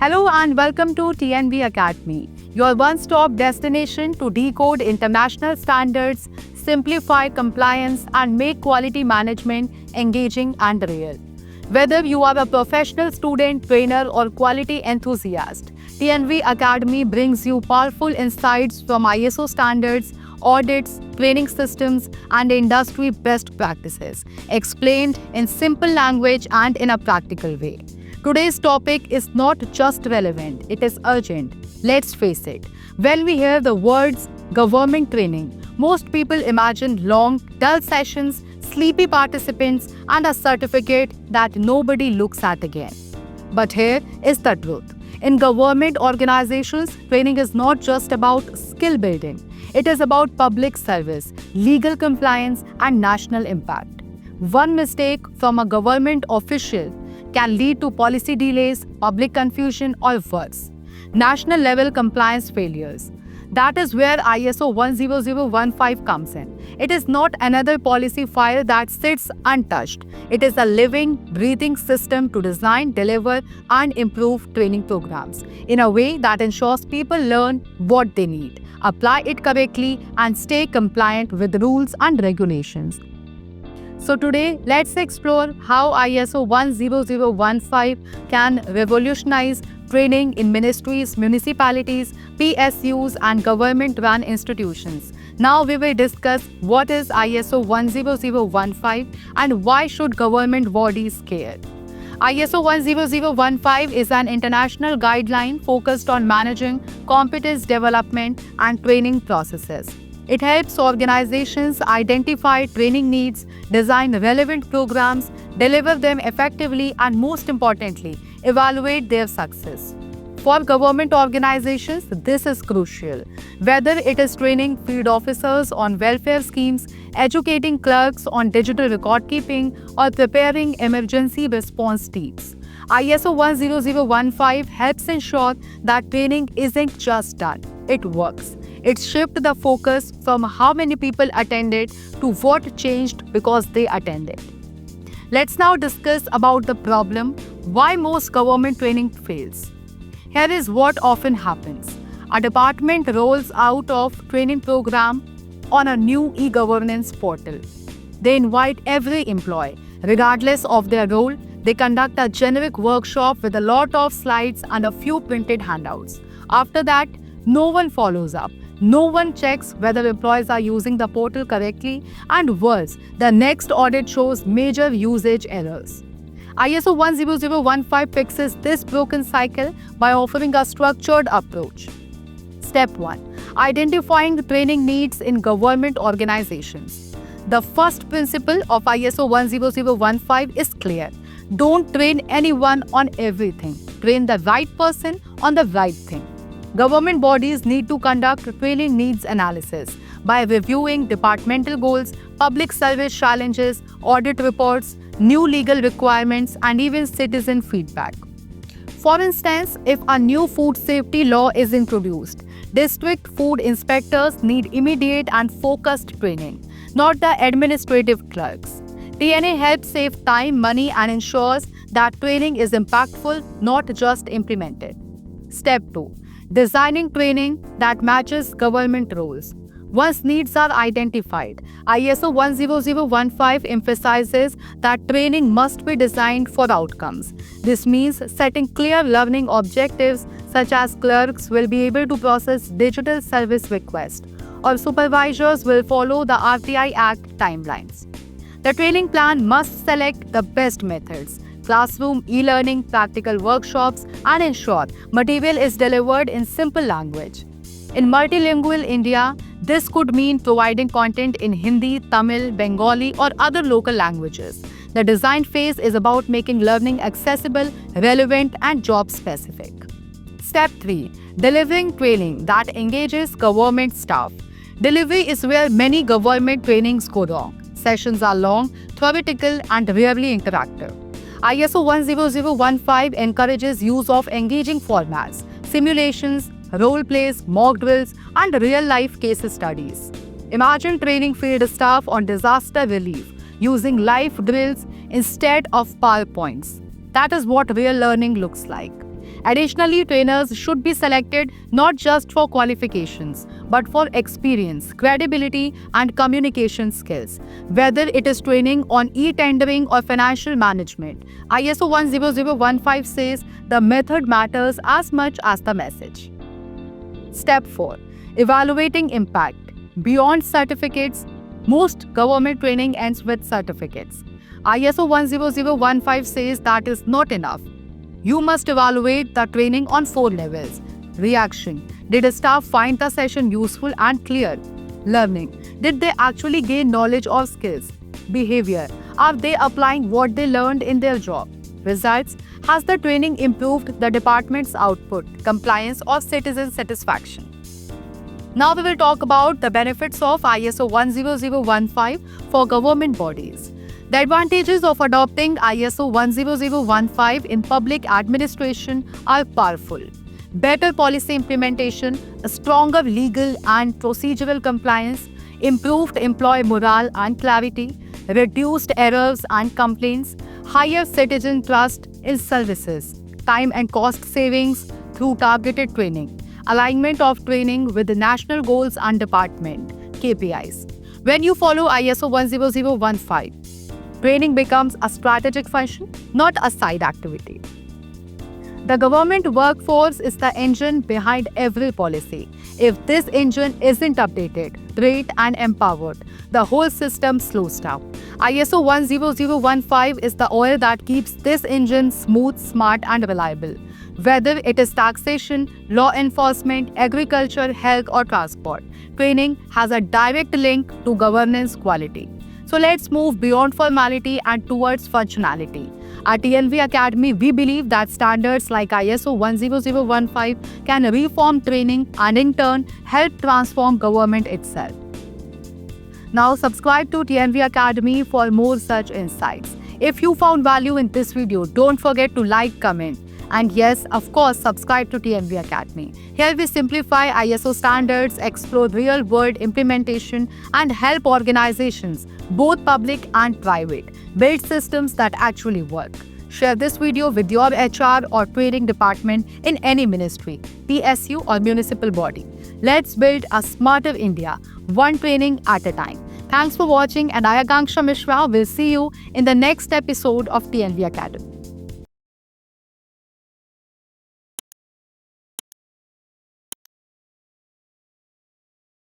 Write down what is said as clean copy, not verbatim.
Hello and welcome to TNV Academy, your one-stop destination to decode international standards, simplify compliance, and make quality management engaging and real. Whether you are a professional student, trainer, or quality enthusiast, TNV Academy brings you powerful insights from ISO standards, audits, training systems, and industry best practices, explained in simple language and in a practical way. Today's topic is not just relevant, it is urgent. Let's face it, when we hear the words government training, most people imagine long, dull sessions, sleepy participants, and a certificate that nobody looks at again. But here is the truth. In government organizations, training is not just about skill building. It is about public service, legal compliance, and national impact. One mistake from a government official can lead to policy delays, public confusion, or worse, national level compliance failures. That is where ISO 10015 comes in. It is not another policy file that sits untouched. It is a living, breathing system to design, deliver, and improve training programs in a way that ensures people learn what they need, apply it correctly, and stay compliant with rules and regulations. So today, let's explore how ISO 10015 can revolutionize training in ministries, municipalities, PSUs, and government-run institutions. Now we will discuss what is ISO 10015 and why should government bodies care. ISO 10015 is an international guideline focused on managing competence development and training processes. It helps organizations identify training needs, design relevant programs, deliver them effectively, and most importantly, evaluate their success. For government organizations, this is crucial. Whether it is training field officers on welfare schemes, educating clerks on digital record keeping, or preparing emergency response teams. ISO 10015 helps ensure that training isn't just done, it works. It shifted the focus from how many people attended to what changed because they attended. Let's now discuss about the problem, why most government training fails. Here is what often happens. A department rolls out of training program on a new e-governance portal. They invite every employee, regardless of their role. They conduct a generic workshop with a lot of slides and a few printed handouts. After that, no one follows up. No one checks whether employees are using the portal correctly, and worse, the next audit shows major usage errors. ISO 10015 fixes this broken cycle by offering a structured approach. Step 1. Identifying the training needs in government organizations. The first principle of ISO 10015 is clear. Don't train anyone on everything. Train the right person on the right thing. Government bodies need to conduct training needs analysis by reviewing departmental goals, public service challenges, audit reports, new legal requirements, and even citizen feedback. For instance, if a new food safety law is introduced, district food inspectors need immediate and focused training, not the administrative clerks. TNA helps save time, money, and ensures that training is impactful, not just implemented. Step 2. Designing training that matches government roles. Once needs are identified, ISO 10015 emphasizes that training must be designed for outcomes. This means setting clear learning objectives, such as clerks will be able to process digital service requests, or supervisors will follow the RTI Act timelines. The training plan must select the best methods, classroom, e-learning, practical workshops, and ensure material is delivered in simple language. In multilingual India, this could mean providing content in Hindi, Tamil, Bengali, or other local languages. The design phase is about making learning accessible, relevant, and job-specific. Step 3. Delivering training that engages government staff. Delivery is where many government trainings go wrong. Sessions are long, theoretical, and rarely interactive. ISO 10015 encourages use of engaging formats, simulations, role plays, mock drills, and real-life case studies. Imagine training field staff on disaster relief using live drills instead of PowerPoints. That is what real learning looks like. Additionally, trainers should be selected not just for qualifications, but for experience, credibility, and communication skills. Whether it is training on e-tendering or financial management, ISO 10015 says the method matters as much as the message. Step 4. Evaluating impact. Beyond certificates, most government training ends with certificates. ISO 10015 says that is not enough. You must evaluate the training on 4 levels. Reaction. Did staff find the session useful and clear? Learning. Did they actually gain knowledge or skills? Behavior. Are they applying what they learned in their job? Results. Has the training improved the department's output, compliance, or citizen satisfaction? Now we will talk about the benefits of ISO 10015 for government bodies. The advantages of adopting ISO 10015 in public administration are powerful. Better policy implementation, a stronger legal and procedural compliance, improved employee morale and clarity, reduced errors and complaints, higher citizen trust in services, time and cost savings through targeted training, alignment of training with the national goals and department KPIs. When you follow ISO 10015, training becomes a strategic function, not a side activity. The government workforce is the engine behind every policy. If this engine isn't updated, trained, and empowered, the whole system slows down. ISO 10015 is the oil that keeps this engine smooth, smart, and reliable. Whether it is taxation, law enforcement, agriculture, health, or transport, training has a direct link to governance quality. So let's move beyond formality and towards functionality. At TNV Academy, we believe that standards like ISO 10015 can reform training and in turn help transform government itself. Now subscribe to TNV Academy for more such insights. If you found value in this video, don't forget to like, comment, and yes, of course, subscribe to TNV Academy. Here we simplify ISO standards, explore real-world implementation, and help organizations, both public and private, build systems that actually work. Share this video with your HR or training department in any ministry, PSU, or municipal body. Let's build a smarter India, one training at a time. Thanks for watching, and I, Akanksha Mishra, will see you in the next episode of TNV Academy.